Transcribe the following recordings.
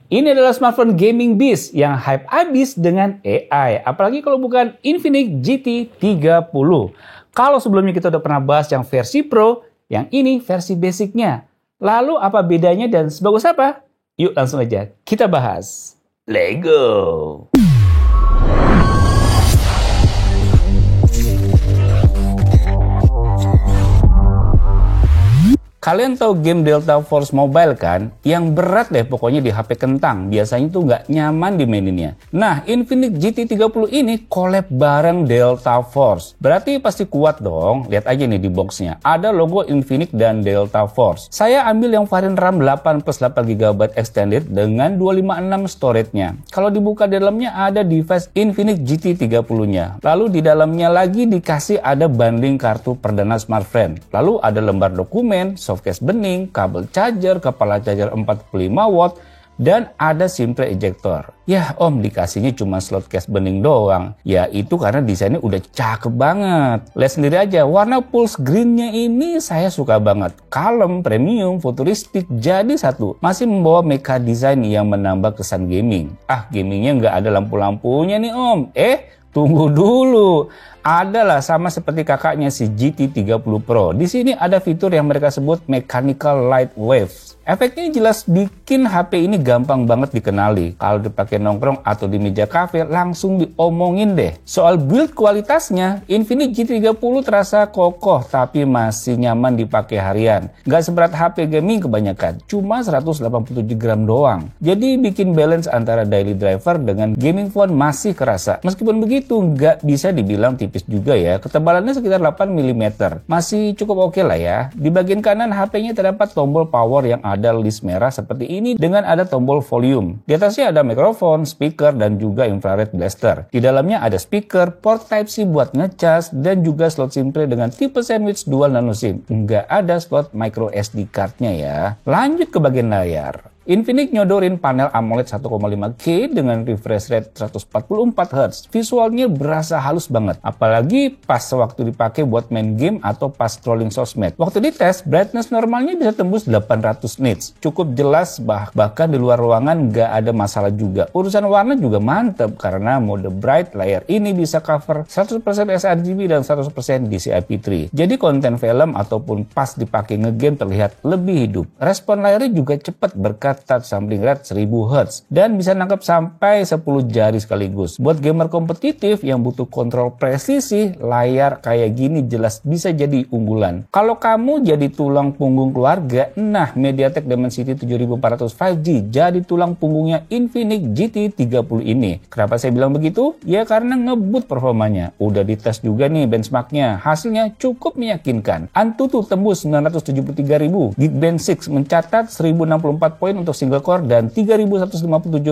Ini adalah smartphone gaming beast yang hype abis dengan AI. Apalagi kalau bukan Infinix GT 30. Kalau sebelumnya kita udah pernah bahas yang versi Pro, yang ini versi basicnya. Lalu apa bedanya dan sebagus apa? Yuk langsung aja kita bahas. Let's go! Kalian tahu game Delta Force Mobile kan? Yang berat deh pokoknya di HP kentang. Biasanya tuh nggak nyaman dimaininnya. Nah, Infinix GT 30 ini collab bareng Delta Force. Berarti pasti kuat dong. Lihat aja nih di boxnya. Ada logo Infinix dan Delta Force. Saya ambil yang varian RAM 8 plus 8 GB extended dengan 256 storage-nya. Kalau dibuka di dalamnya ada device Infinix GT 30-nya. Lalu di dalamnya lagi dikasih ada bundling kartu perdana smartphone. Lalu ada lembar dokumen, softcase bening, kabel charger, kepala charger 45 watt, dan ada SIM tray ejector. Ya om, dikasihnya cuma slot case bening doang. Ya itu karena desainnya udah cakep banget. Lihat sendiri aja, warna pulse greennya ini saya suka banget. Kalem, premium, futuristik, jadi satu. Masih membawa mecha design yang menambah kesan gaming. Gamingnya nggak ada lampu-lampunya nih om. Tunggu dulu. Adalah sama seperti kakaknya si GT 30 Pro. Di sini ada fitur yang mereka sebut mechanical light waves. Efeknya jelas bikin HP ini gampang banget dikenali. Kalau dipakai nongkrong atau di meja kafe langsung diomongin deh. Soal build kualitasnya, Infinix GT 30 terasa kokoh tapi masih nyaman dipakai harian. Nggak seberat HP gaming kebanyakan, cuma 187 gram doang. Jadi bikin balance antara daily driver dengan gaming phone masih kerasa. Meskipun begitu, nggak bisa dibilang tipis juga ya. Ketebalannya sekitar 8 mm. Masih cukup oke lah ya. Di bagian kanan HP-nya terdapat tombol power yang ada list merah seperti ini dengan ada tombol volume. Di atasnya ada mikrofon, speaker, dan juga infrared blaster. Di dalamnya ada speaker, port Type-C buat ngecas, dan juga slot SIM tray dengan tipe sandwich dual nano SIM. Nggak ada slot micro SD card-nya ya. Lanjut ke bagian layar. Infinix nyodorin panel AMOLED 1,5K dengan refresh rate 144Hz. Visualnya berasa halus banget. Apalagi pas waktu dipakai buat main game atau pas scrolling sosmed. Waktu dites, brightness normalnya bisa tembus 800 nits. Cukup jelas, bahkan di luar ruangan nggak ada masalah juga. Urusan warna juga mantep karena mode bright layar ini bisa cover 100% sRGB dan 100% DCI-P3. Jadi konten film ataupun pas dipakai ngegame terlihat lebih hidup. Respon layarnya juga cepat berkat touch sampling rate 1000 Hz dan bisa nangkep sampai 10 jari sekaligus. Buat gamer kompetitif yang butuh kontrol presisi, layar kayak gini jelas bisa jadi unggulan. Kalau kamu jadi tulang punggung keluarga, nah MediaTek Dimensity 7400 5G jadi tulang punggungnya Infinix GT 30 ini. Kenapa saya bilang begitu? Ya karena ngebut performanya. Udah dites juga nih benchmarknya. Hasilnya cukup meyakinkan. Antutu tembus 973.000. Geekbench 6 mencatat 1064 poin untuk single core dan 3157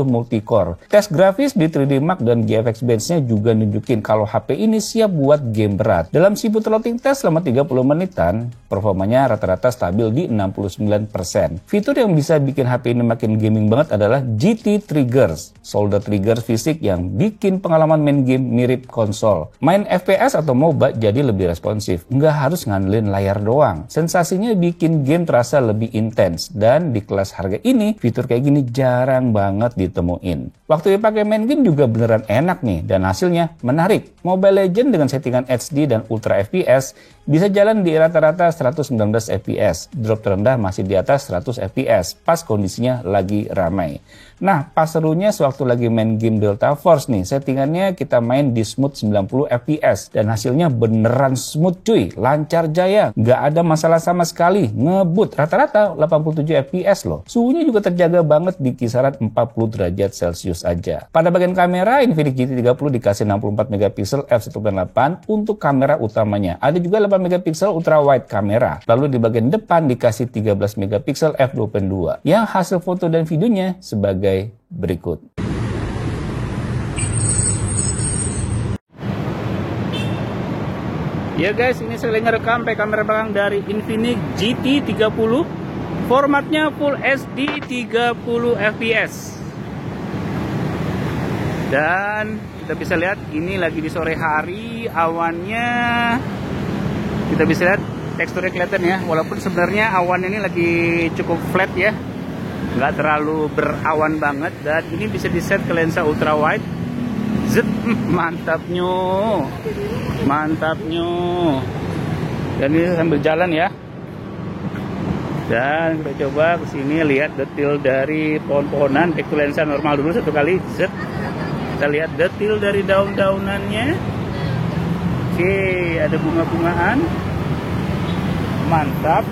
multi-core. Tes grafis di 3D Mark dan GFX Bench-nya juga nunjukin kalau HP ini siap buat game berat. Dalam siput loading test selama 30 menitan, performanya rata-rata stabil di 69%. Fitur yang bisa bikin HP ini makin gaming banget adalah GT Triggers, solder trigger fisik yang bikin pengalaman main game mirip konsol. Main FPS atau MOBA jadi lebih responsif, nggak harus ngandelin layar doang. Sensasinya bikin game terasa lebih intens, dan di kelas harga ini fitur kayak gini jarang banget ditemuin. Waktu dipakai main game juga beneran enak nih dan hasilnya menarik. Mobile Legends dengan settingan HD dan Ultra FPS bisa jalan di rata-rata 119 FPS. Drop terendah masih di atas 100 FPS pas kondisinya lagi ramai. Nah, pas serunya sewaktu lagi main game Delta Force nih, settingannya kita main di smooth 90 FPS dan hasilnya beneran smooth cuy, lancar jaya, nggak ada masalah sama sekali, ngebut, rata-rata 87 FPS loh. Suhunya juga terjaga banget di kisaran 40 derajat Celcius aja. Pada bagian kamera, Infinix GT 30 dikasih 64 megapiksel f1.8 untuk kamera utamanya. Ada juga 8 megapiksel ultra wide kamera. Lalu di bagian depan dikasih 13 megapiksel f2.2 yang hasil foto dan videonya sebagai berikut. Ya guys, ini saya lagi ngerekam pakai kamera belakang dari Infinix GT 30. Formatnya Full HD 30 fps. Dan kita bisa lihat ini lagi di sore hari, awannya kita bisa lihat teksturnya kelihatan ya, walaupun sebenarnya awan ini lagi cukup flat ya. nggak terlalu berawan banget, dan ini bisa di set ke lensa ultra wide. Zet, mantapnya, mantapnya. Dan ini sambil jalan ya. Dan kita coba kesini lihat detail dari pohon-pohonan. Back to lensa normal dulu satu kali. Zet. Kita lihat detail dari daun-daunannya. Oke, ada bunga-bungaan. Mantap.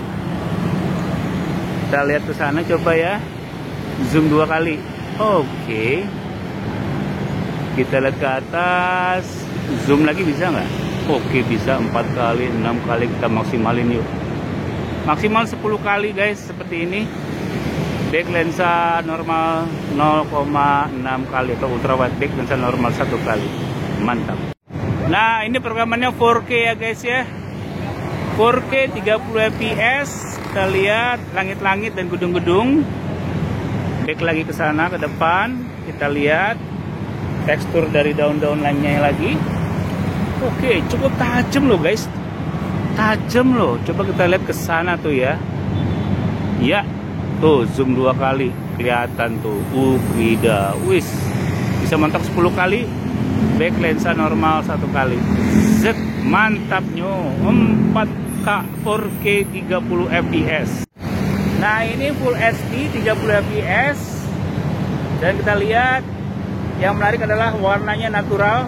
Kita lihat ke sana coba ya. Zoom 2 kali. Oke. Kita lihat ke atas. Zoom lagi bisa nggak? Oke, bisa 4 kali, 6 kali. Kita maksimalin yuk. Maksimal 10 kali guys, seperti ini. Back lensa normal 0,6 kali, atau ultra wide back lensa normal 1 kali. Mantap. Nah, ini perekamannya 4K ya guys ya. 4K 30 fps. Kita lihat langit-langit dan gedung-gedung. Back lagi ke sana, ke depan. Kita lihat tekstur dari daun-daun lainnya lagi. Oke, cukup tajam loh guys. Tajam loh. Coba kita lihat ke sana tuh ya. Ya, tuh zoom 2 kali kelihatan tuh. Wida, wis. Bisa mentok 10 kali. Back lensa normal 1 kali. Zet, mantapnya. 4K 4K 30 fps. Nah, ini full HD 30 fps. Dan kita lihat yang menarik adalah warnanya natural.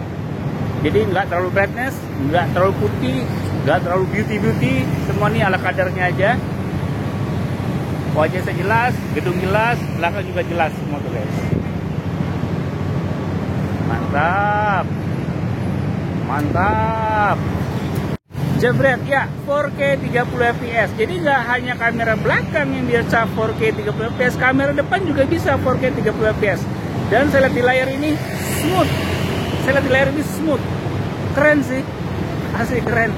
Jadi nggak terlalu brightness, nggak terlalu putih, nggak terlalu beauty, semua ini ala kadarnya aja. Wajah jelas, gedung jelas, belakang juga jelas semua tuh guys. Mantap, mantap. Jebret ya, 4K 30 fps. Jadi nggak hanya kamera belakang yang bisa 4K 30 fps, kamera depan juga bisa 4K 30 fps. Dan saya lihat di layar ini smooth. Saya lihat di layar ini smooth. Keren sih, asli keren.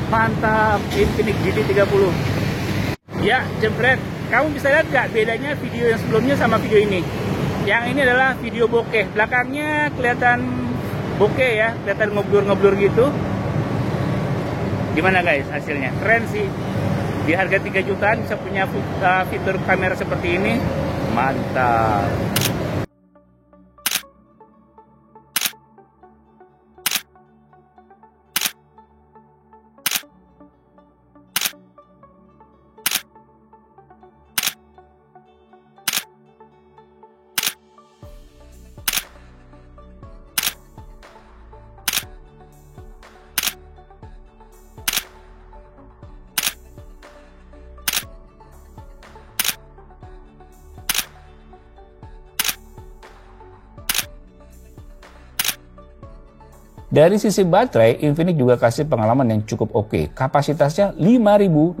Mantap, Infinix GT30. Ya, jebret. Kamu bisa lihat gak bedanya video yang sebelumnya sama video ini? Yang ini adalah video bokeh. Belakangnya kelihatan bokeh ya, kelihatan ngeblur-ngeblur gitu. Gimana guys hasilnya? Keren sih. Di harga 3 jutaan bisa punya fitur kamera seperti ini. Mantap. Dari sisi baterai, Infinix juga kasih pengalaman yang cukup oke. Kapasitasnya 5500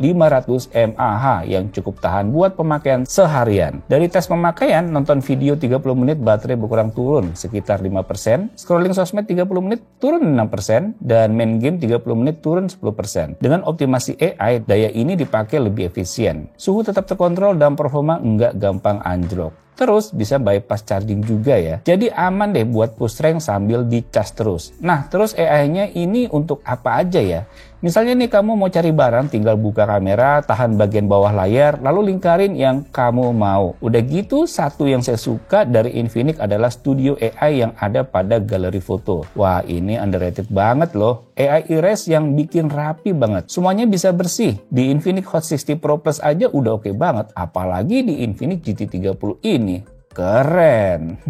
mAh yang cukup tahan buat pemakaian seharian. Dari tes pemakaian, nonton video 30 menit baterai berkurang turun sekitar 5%, scrolling sosmed 30 menit turun 6%, dan main game 30 menit turun 10%. Dengan optimasi AI, daya ini dipakai lebih efisien. Suhu tetap terkontrol dan performa nggak gampang anjlok. Terus bisa bypass charging juga ya. Jadi aman deh buat push rank sambil dicas terus. Nah, terus AI-nya ini untuk apa aja ya? Misalnya nih kamu mau cari barang, tinggal buka kamera, tahan bagian bawah layar, lalu lingkarin yang kamu mau. Udah gitu, satu yang saya suka dari Infinix adalah Studio AI yang ada pada galeri foto. Wah, ini underrated banget loh. AI Erase yang bikin rapi banget. Semuanya bisa bersih. Di Infinix Hot 60 Pro Plus aja udah oke banget. Apalagi di Infinix GT30 ini. Keren.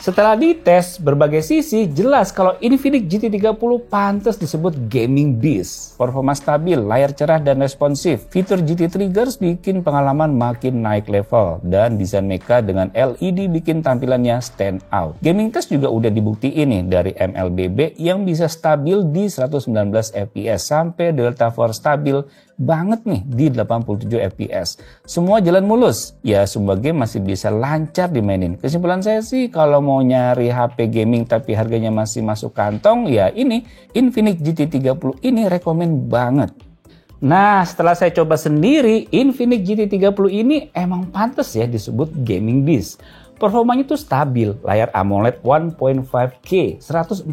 Setelah dites berbagai sisi, jelas kalau Infinix GT30 pantas disebut gaming beast. Performa stabil, layar cerah dan responsif. Fitur GT Triggers bikin pengalaman makin naik level. Dan desain mecha dengan LED bikin tampilannya stand out. Gaming test juga udah dibuktiin nih dari MLBB yang bisa stabil di 119 fps sampai Delta Force stabil banget nih di 87 fps. Semua jalan mulus. Ya, semua game masih bisa lancar dimainin. Kesimpulan saya sih kalau mau nyari HP gaming tapi harganya masih masuk kantong, ya ini Infinix GT30 ini rekomen banget. Nah, setelah saya coba sendiri, Infinix GT30 ini emang pantas ya disebut gaming beast. Performanya tuh stabil, layar AMOLED 1.5K 144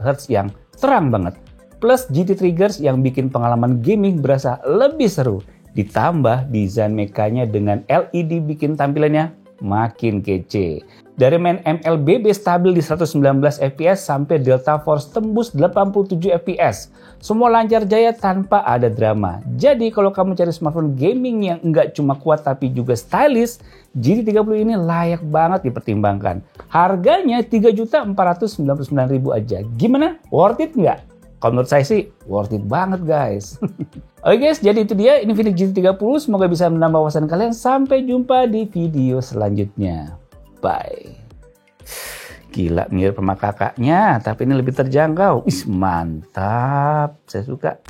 Hz yang terang banget. plus GT Triggers yang bikin pengalaman gaming berasa lebih seru. Ditambah desain mekanya dengan LED bikin tampilannya makin kece. Dari main MLBB stabil di 119 fps sampai Delta Force tembus 87 fps. Semua lancar jaya tanpa ada drama. Jadi kalau kamu cari smartphone gaming yang nggak cuma kuat tapi juga stylish, GT30 ini layak banget dipertimbangkan. Harganya Rp3.499.000 aja. Gimana? Worth it nggak? Kalau menurut saya sih worth it banget guys. Oke guys, jadi itu dia Infinix GT30. Semoga bisa menambah wawasan kalian. Sampai jumpa di video selanjutnya. Bye. Gila, mirip sama kakaknya, tapi ini lebih terjangkau. Mantap, saya suka.